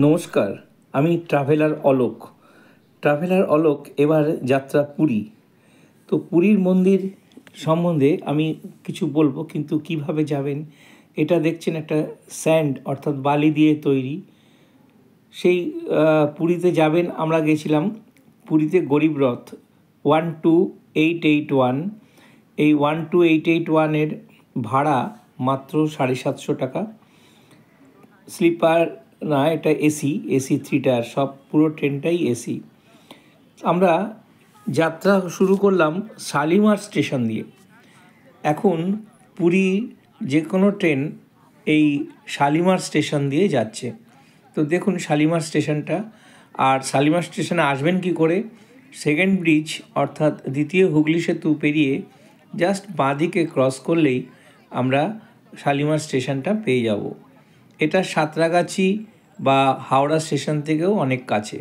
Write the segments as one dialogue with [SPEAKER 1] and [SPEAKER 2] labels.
[SPEAKER 1] নমস্কার, আমি ট্রাভেলার অলোক এবার যাত্রা পুরী। তো পুরীর মন্দির সম্বন্ধে আমি কিছু বলবো, কিন্তু কিভাবে যাবেন। এটা দেখছেন একটা স্যান্ড অর্থাৎ বালি দিয়ে তৈরি। সেই পুরীতে যাবেন। আমরা গেছিলাম পুরীতে গরিব রথ 12881। এই 12881-এর ভাড়া মাত্র 750 টাকা। স্লিপার না, এটা এসি 3 টায়ার, সব পুরো ট্রেনটাই এসি। আমরা যাত্রা শুরু করলাম শালিমার স্টেশন দিয়ে। এখন পুরী যে কোনো ট্রেন এই শালিমার স্টেশন দিয়ে যাচ্ছে। তো দেখুন শালিমার স্টেশনটা। আর শালিমার স্টেশনে আসবেন কি করে? সেকেন্ড ব্রিজ অর্থাৎ দ্বিতীয় হুগলি সেতু পেরিয়ে জাস্ট বাঁদিকে ক্রস করলেই আমরা শালিমার স্টেশনটা পেয়ে যাব। এটা সাঁতরাগাছি বা হাওড়া স্টেশন থেকেও অনেক কাছে,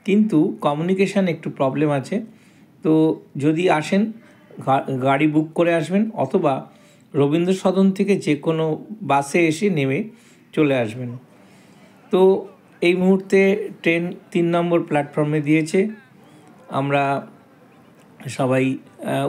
[SPEAKER 1] কিন্তু কমিউনিকেশান একটু প্রবলেম আছে। তো যদি আসেন গাড়ি বুক করে আসবেন, অথবা রবীন্দ্র সদন থেকে যে কোনো বাসে এসে নেমে চলে আসবেন। তো এই মুহূর্তে ট্রেন 3 নম্বর প্ল্যাটফর্মে দিয়েছে। আমরা সবাই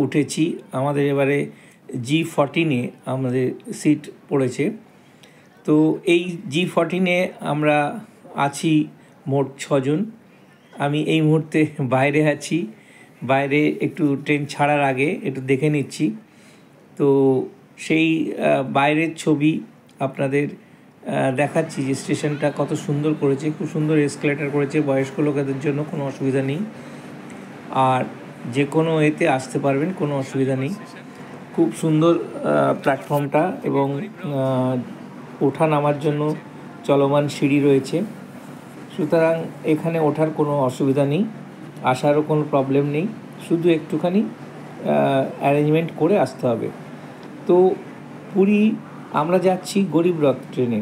[SPEAKER 1] উঠেছি। আমাদের এবারে G14-এ আমাদের সিট পড়েছে। তো এই G14-এ আমরা আছি মোট 6 জন। আমি এই মুহূর্তে বাইরে আছি। বাইরে একটু ট্রেন ছাড়ার আগে একটু দেখে নিচ্ছি। তো সেই বাইরের ছবি আপনাদের দেখাচ্ছি যে স্টেশনটা কত সুন্দর করেছে। খুব সুন্দর এসকেলেটার করেছে, বয়স্ক লোকেদের জন্য কোনো অসুবিধা নেই। আর যে কোনো এতে আসতে পারবেন, কোনো অসুবিধা নেই। খুব সুন্দর প্ল্যাটফর্মটা, এবং ওঠা নামার জন্য চলমান সিঁড়ি রয়েছে। সুতরাং এখানে ওঠার কোনো অসুবিধা নেই, আসারও কোনো প্রবলেম নেই। শুধু একটুখানি অ্যারেঞ্জমেন্ট করে আসতে হবে। তো পুরী আমরা যাচ্ছি গরিব রথ ট্রেনে।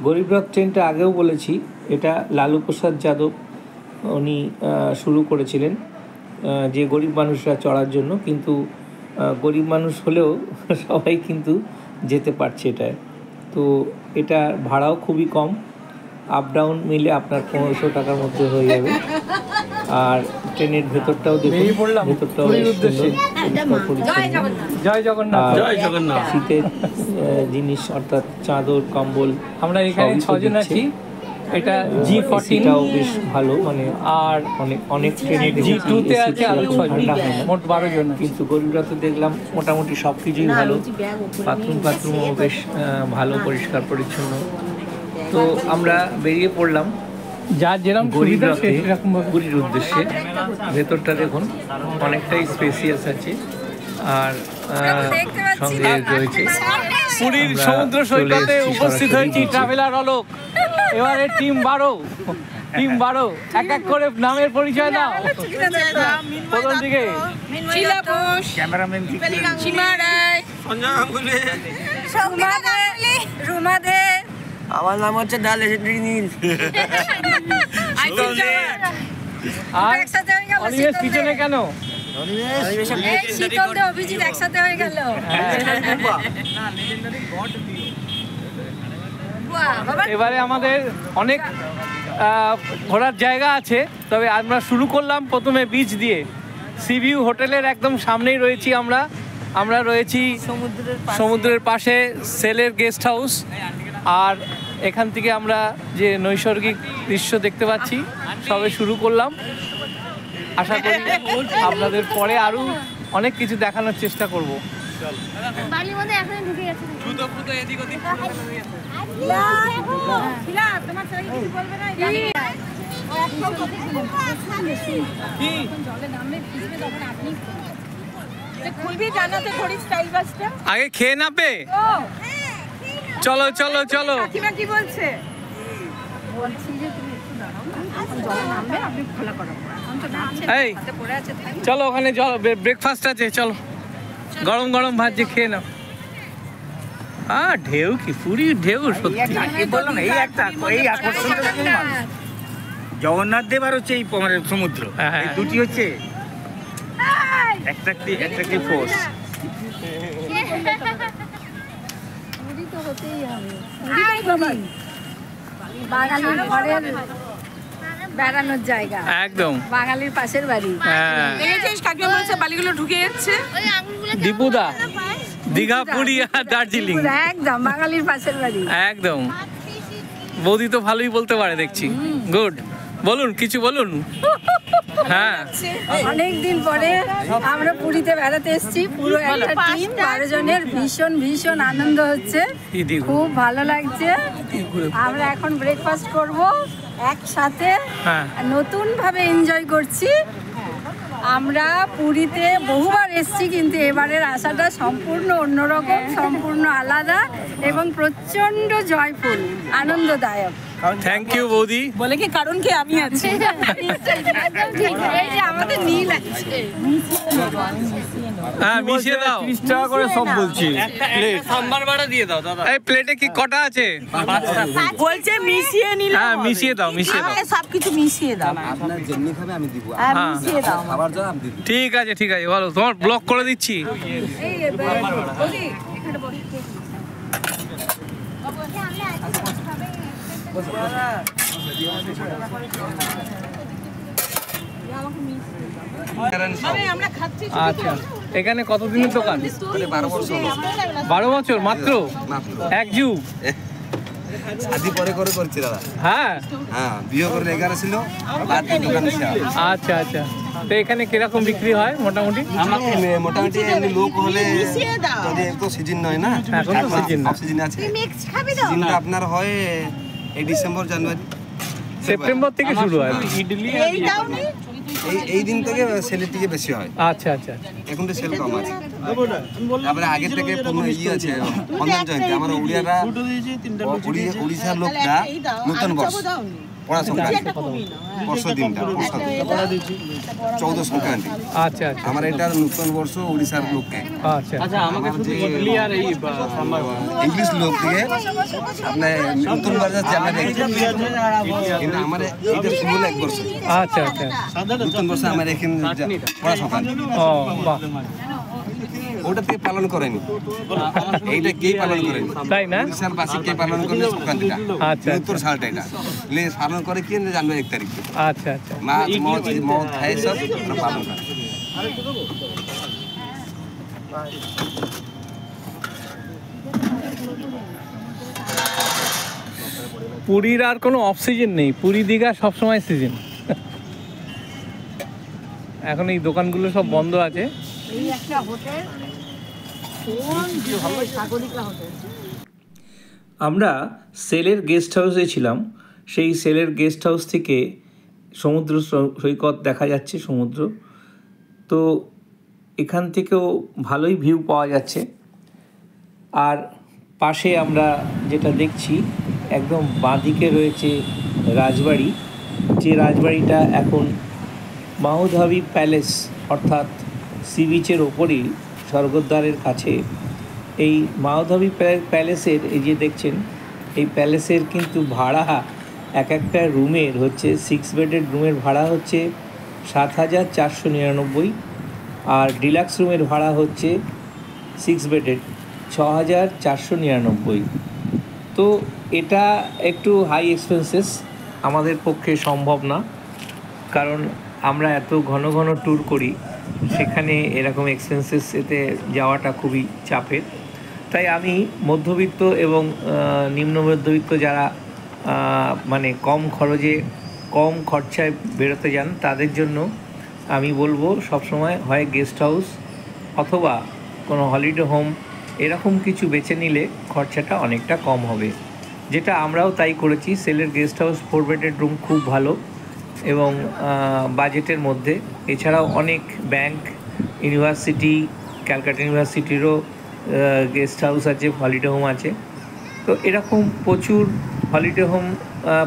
[SPEAKER 1] গরিব রথ ট্রেনটা আগেও বলেছি, এটা লালু প্রসাদ যাদব উনি শুরু করেছিলেন যে গরিব মানুষরা চড়ার জন্য। কিন্তু গরিব মানুষ হলেও সবাই কিন্তু যেতে পারছে এটায়। তো এটা ভাড়াও খুবই কম, আপ ডাউন মিলে আপনার 1500 টাকার মধ্যে হয়ে যাবে। আর ট্রেনের ভেতরটাও দেখুন, ভেতরটাও শীতের জিনিস অর্থাৎ চাদর কম্বল।
[SPEAKER 2] আমরা এখানে 6 জন আছি। এটা G14-টাও
[SPEAKER 1] বেশ ভালো, মানে আর অনেক ট্রেনে
[SPEAKER 2] G2-তে আছে আরো 6 জন, মোট 12 জন।
[SPEAKER 1] কিন্তু গরিবরাতে দেখলাম মোটামুটি সব কিছুই ভালো। বাথরুমও বেশ ভালো, পরিষ্কার পরিচ্ছন্ন। তো আমরা বেরিয়ে পড়লাম
[SPEAKER 2] যার যেরকম
[SPEAKER 1] গরিব রথে পুরীর উদ্দেশ্যে। ভেতরটা দেখুন অনেকটাই স্পেসিয়াস আছে। আর সঙ্গে রয়েছে
[SPEAKER 2] পুরীর সমুদ্র সৈকতে উপস্থিত হয়েছি ট্রাভেলার অলোক। এবারে টিম 12 এক এক করে নামের পরিচয় দাও। প্রথম দিকে
[SPEAKER 3] ক্যামেরাম্যান সীমা রায়, সঞ্জয় গাঙ্গুলি, রুমা দে। আমার নাম হচ্ছে নীল।
[SPEAKER 2] অনিমেষ পিছনে কেন?
[SPEAKER 3] অভিজিৎ একসাথে হয়ে গেল।
[SPEAKER 2] এবারে আমাদের অনেক ঘোরার জায়গা আছে, তবে আমরা শুরু করলাম প্রথমে বিচ দিয়ে। সি ভিউ হোটেলের একদম সামনেই রয়েছি আমরা রয়েছি সমুদ্রের পাশে সেলের গেস্ট হাউস। আর এখান থেকে আমরা যে নৈসর্গিক দৃশ্য দেখতে পাচ্ছি, সবে শুরু করলাম। আশা করি আপনাদের পরে আরও অনেক কিছু দেখানোর চেষ্টা করব। আগে খেয়ে না পে চলো চলো চলো।
[SPEAKER 3] কি বলছে?
[SPEAKER 2] এই চলো, ওখানে ব্রেকফাস্ট আছে, চলো গরম গরম ভাত যে খেয়ে নাও। ঢেউ কি পুরীর ঢেউ, সত্যি
[SPEAKER 4] বললাম। এই আকর্ষণটা জগন্নাথ দেব আর হচ্ছে এই সমুদ্র, এই দুটি হচ্ছে অ্যাট্রাকটিভ ফোর্স।
[SPEAKER 3] বাঙালির ঘরের বেড়ানোর জায়গা,
[SPEAKER 2] একদম
[SPEAKER 3] বাঙালির পাশের বাড়ি।
[SPEAKER 2] হ্যাঁ
[SPEAKER 3] দেখেছিস কাকিমা বলছে বালিগুলো ঢুকে যাচ্ছে।
[SPEAKER 2] দীপুদা, দীঘা, পুরী আর দার্জিলিং,
[SPEAKER 3] একদম বাঙালির পাশের বাড়ি।
[SPEAKER 2] একদম। বৌদি তো ভালোই বলতে পারে দেখছি। গুড, বলুন কিছু বলুন। হ্যাঁ
[SPEAKER 3] অনেকদিন পরে আমরা পুরীতে বেড়াতে এসেছি, পুরো একটা টিম 12 জনের। ভীষণ ভীষণ আনন্দ হচ্ছে, খুব ভালো লাগছে। আমরা এখন ব্রেকফাস্ট করব একসাথে,
[SPEAKER 2] হ্যাঁ
[SPEAKER 3] নতুন ভাবে এনজয় করছি। আমরা পুরীতে বহুবার এসেছি, কিন্তু এবারের আশাটা সম্পূর্ণ অন্যরকম, সম্পূর্ণ আলাদা এবং প্রচন্ড জয়ফুল, আনন্দদায়ক।
[SPEAKER 2] থ্যাংক ইউ বৌদি।
[SPEAKER 3] বলে কি কারণ কি আমি আছি। এই যে আমাদের নীল আছে,
[SPEAKER 2] হ্যাঁ মিশিয়ে দাও।
[SPEAKER 1] 30 টাকা করে সব বলছি।
[SPEAKER 2] সাম্বার বাড়া দিয়ে দাও দাদা। এই প্লেটে কি কটা আছে?
[SPEAKER 3] বলছে মিশিয়ে নিলাম।
[SPEAKER 2] হ্যাঁ মিশিয়ে দাও, মিশিয়ে দাও।
[SPEAKER 3] আমাকে সবকিছু মিশিয়ে দাও।
[SPEAKER 5] আপনার যেমনি খাবে আমি দিব,
[SPEAKER 3] আর মিশিয়ে দাও।
[SPEAKER 5] খাবার জন্য আমি দিব।
[SPEAKER 2] ঠিক আছে ঠিক আছে, বলো। তোমার ব্লক করে দিচ্ছি।
[SPEAKER 3] এই বলি এখানে বলি। আমরা খাচ্ছি।
[SPEAKER 2] আচ্ছা, এখানে কতদিনের দোকান? 12 বছর মাত্র? এক যুগ?
[SPEAKER 5] আদি পরে করে করছি দাদা।
[SPEAKER 2] হ্যাঁ
[SPEAKER 5] হ্যাঁ, বিয়ে করে 11 ছিল, বাদ দিয়ে দোকান ছিল।
[SPEAKER 2] আচ্ছা আচ্ছা। তো এখানে কিরকম বিক্রি হয় মোটামুটি?
[SPEAKER 5] আমাকে মোটামুটি এমনি লোক হলে, যদি তো সিজন নয় না,
[SPEAKER 2] এখন তো সিজন না,
[SPEAKER 5] সিজন আছে। সিজনটা আপনার হয় এই ডিসেম্বর, জানুয়ারি,
[SPEAKER 2] সেপ্টেম্বর থেকে শুরু হয়।
[SPEAKER 5] এই দিন থেকে সেলের দিকে বেশি হয়।
[SPEAKER 2] আচ্ছা আচ্ছা।
[SPEAKER 5] এখন তো সেল কম আছে। তারপরে আগে থেকে আছে হনুমান জয়ন্তী, আমার উড়িয়ারা, উড়িষ্যার লোকরা নতুন বর্ষ, পড়া সংক্রান্তি, বর্ষ দিনটা 14 সংক্রান্তি।
[SPEAKER 2] আচ্ছা আচ্ছা।
[SPEAKER 5] আমার এটা নতুন বর্ষ উড়িষ্যার লোককে।
[SPEAKER 2] আচ্ছা
[SPEAKER 5] আচ্ছা, আমাকে ইংলিশ লোক দিয়ে আপনার নতুন বর্ষ জানুয়ারি, কিন্তু আমার এটা শুরু 1 বর্ষ।
[SPEAKER 2] আচ্ছা আচ্ছা।
[SPEAKER 5] নতুন বর্ষ আমার এখানে পড়া সংক্রান্তি।
[SPEAKER 2] ও বাহ,
[SPEAKER 5] ওটা কে পালন করেনি, এইটা কে পালন করেনি,
[SPEAKER 2] তাই না?
[SPEAKER 5] উড়িষ্যার বাসী কে পালন করে সংক্রান্তিটা,
[SPEAKER 2] আচ্ছা,
[SPEAKER 5] 72 সালটা এটা পালন করে কি জানুয়ারি 1 তারিখ।
[SPEAKER 2] আচ্ছা আচ্ছা।
[SPEAKER 5] মাছ মদ খায় সব ওরা পালন করে।
[SPEAKER 2] পুরীর আর কোনো অফ সিজন নেই, পুরী দীঘা সবসময় সিজন। এখন এই দোকানগুলো সব বন্ধ আছে।
[SPEAKER 3] এই একটা হোটেল, সাগরিকা হোটেল।
[SPEAKER 1] আমরা সেলের গেস্ট হাউসে ছিলাম। সেই সেলের গেস্ট হাউস থেকে সমুদ্র সৈকত দেখা যাচ্ছে, সমুদ্র। তো এখান থেকেও ভালোই ভিউ পাওয়া যাচ্ছে। আর পাশে আমরা যেটা দেখছি, একদম বাঁদিকে রয়েছে রাজবাড়ি, যে রাজবাড়িটা এখন মাউধাবি প্যালেস, অর্থাৎ সি বিচের ওপরেই স্বর্গদ্বারের কাছে। এই মাউধাবি প্যালেসের, এই যে দেখছেন, এই প্যালেসের কিন্তু ভাড়া এক একটা রুমের হচ্ছে, 6 বেডের রুমের ভাড়া হচ্ছে 7,499, আর ডিলাক্স রুমের ভাড়া হচ্ছে 6 বেডের 6,499। তো এটা একটু হাই এক্সপেন্সেস, আমাদের পক্ষে সম্ভব না, কারণ আমরা এত ঘন ঘন ট্যুর করি, সেখানে এরকম এক্সপেন্সেস এতে যাওয়াটা খুবই চাপের। তাই আমি মধ্যবিত্ত এবং নিম্ন মধ্যবিত্ত যারা মানে কম খরচে, কম খরচায় বেরোতে যান, তাদের জন্য আমি বলবো সবসময় হয় গেস্ট হাউস অথবা কোনো হলিডে হোম, এরকম কিছু বেছে নিলে খরচাটা অনেকটা কম হবে, যেটা আমরাও তাই করেছি। সেলের গেস্ট হাউস 4 বেডের রুম খুব ভালো এবং বাজেটের মধ্যে। এছাড়াও অনেক ব্যাংক, ইউনিভার্সিটি, ক্যালকাটা ইউনিভার্সিটিরও গেস্ট হাউস আছে, হলিডে হোম আছে। তো এরকম প্রচুর হলিডে হোম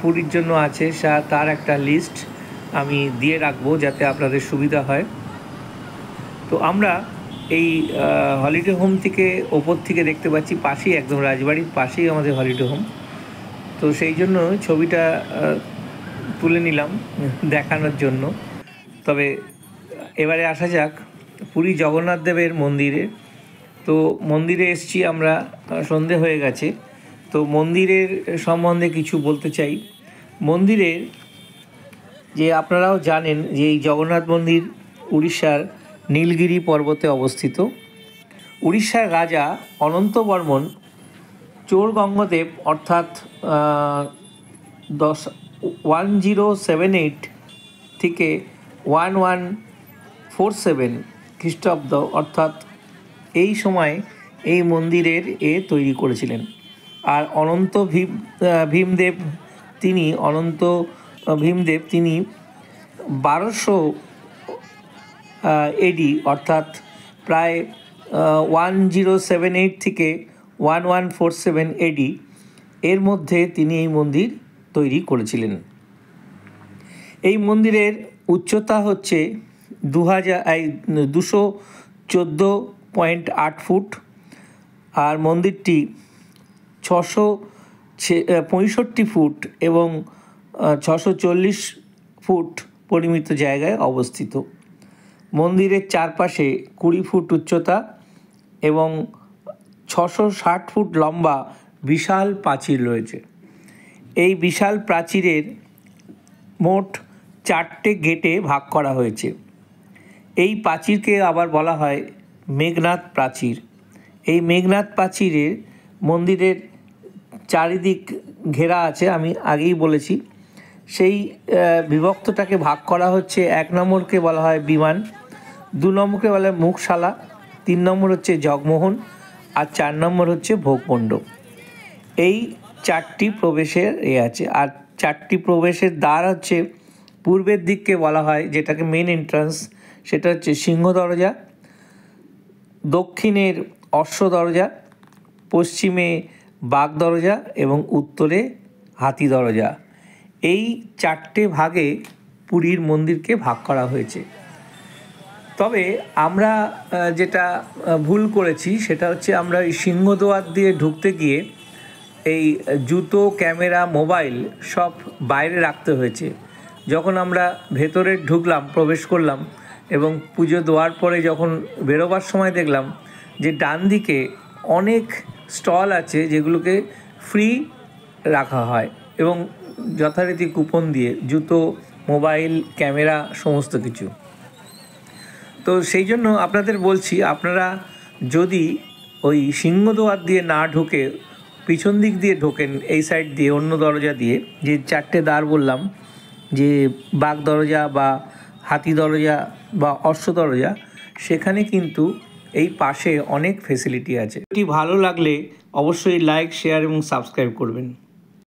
[SPEAKER 1] পুরীর জন্য আছে, তার একটা লিস্ট আমি দিয়ে রাখবো যাতে আপনাদের সুবিধা হয়। তো আমরা এই হলিডে হোম থেকে ওপর থেকে দেখতে পাচ্ছি, পাশেই একদম রাজবাড়ির পাশেই আমাদের হলিডে হোম। তো সেই জন্য ছবিটা তুলে নিলাম দেখানোর জন্য। তবে এবারে আসা যাক পুরী জগন্নাথ দেবের মন্দিরে। তো মন্দিরে এসেছি আমরা, সন্ধে হয়ে গেছে। তো মন্দিরের সম্বন্ধে কিছু বলতে চাই। মন্দিরের যে আপনারাও জানেন যে এই জগন্নাথ মন্দির উড়িষ্যার নীলগিরি পর্বতে অবস্থিত। উড়িষ্যার রাজা অনন্ত বর্মন চোর গঙ্গদেব অর্থাৎ 1078 থেকে 1147 খ্রিস্টাব্দ অর্থাৎ এই সময় এই মন্দিরের তৈরি করেছিলেন। আর অনন্ত ভীমদেব তিনি 1200 AD অর্থাৎ প্রায় 1078 থেকে 1147 AD এর মধ্যে তিনি এই মন্দির তৈরি করেছিলেন। এই মন্দিরের উচ্চতা হচ্ছে 214.8 ফুট, আর মন্দিরটি 665 ফুট এবং 640 ফুট পরিমিত জায়গায় অবস্থিত। মন্দিরের চারপাশে 20 ফুট উচ্চতা এবং 660 ফুট লম্বা বিশাল প্রাচীর রয়েছে। এই বিশাল প্রাচীরের মোট 4টে গেটে ভাগ করা হয়েছে। এই প্রাচীরকে আবার বলা হয় মেঘনাদ প্রাচীর। এই মেঘনাদ প্রাচীরের মন্দিরের চারিদিক ঘেরা আছে, আমি আগেই বলেছি। সেই বিভক্তটাকে ভাগ করা হচ্ছে, 1 নম্বরকে বলা হয় বিমান, 2 নম্বরকে বলা হয় মুখশালা, 3 নম্বর হচ্ছে জগমোহন, আর 4 নম্বর হচ্ছে ভোগমণ্ডপ। এই 4টি প্রবেশের আছে। আর 4টি প্রবেশের দ্বার হচ্ছে পূর্বের দিককে বলা হয়, যেটাকে মেন এন্ট্রান্স, সেটা হচ্ছে সিংহ দরজা, দক্ষিণের অশ্ব দরজা, পশ্চিমে বাঘ দরজা এবং উত্তরে হাতি দরজা। এই 4টে ভাগে পুরীর মন্দিরকে ভাগ করা হয়েছে। তবে আমরা যেটা ভুল করেছি সেটা হচ্ছে আমরা এই সিংহদ্বার দিয়ে ঢুকতে গিয়ে এই জুতো, ক্যামেরা, মোবাইল সব বাইরে রাখতে হয়েছে। যখন আমরা ভেতরে ঢুকলাম, প্রবেশ করলাম এবং পুজো দেওয়ার পরে যখন বেরোবার সময় দেখলাম যে ডান দিকে অনেক স্টল আছে যেগুলোকে ফ্রি রাখা হয় এবং যথারীতি কুপন দিয়ে জুতো, মোবাইল, ক্যামেরা সমস্ত কিছু। তো সেই জন্য আপনাদের বলছি, আপনারা যদি ওই সিংহদ্বার দিয়ে না ঢুকে পিছন দিক দিয়ে ঢোকেন, এই সাইড দিয়ে অন্য দরজা দিয়ে, যে 4টে দ্বার বললাম, যে বাঘ দরজা বা হাতি দরজা বা অশ্ব দরজা, সেখানে কিন্তু এই পাশে অনেক ফেসিলিটি আছে। এটি ভালো লাগলে অবশ্যই লাইক, শেয়ার এবং সাবস্ক্রাইব করবেন।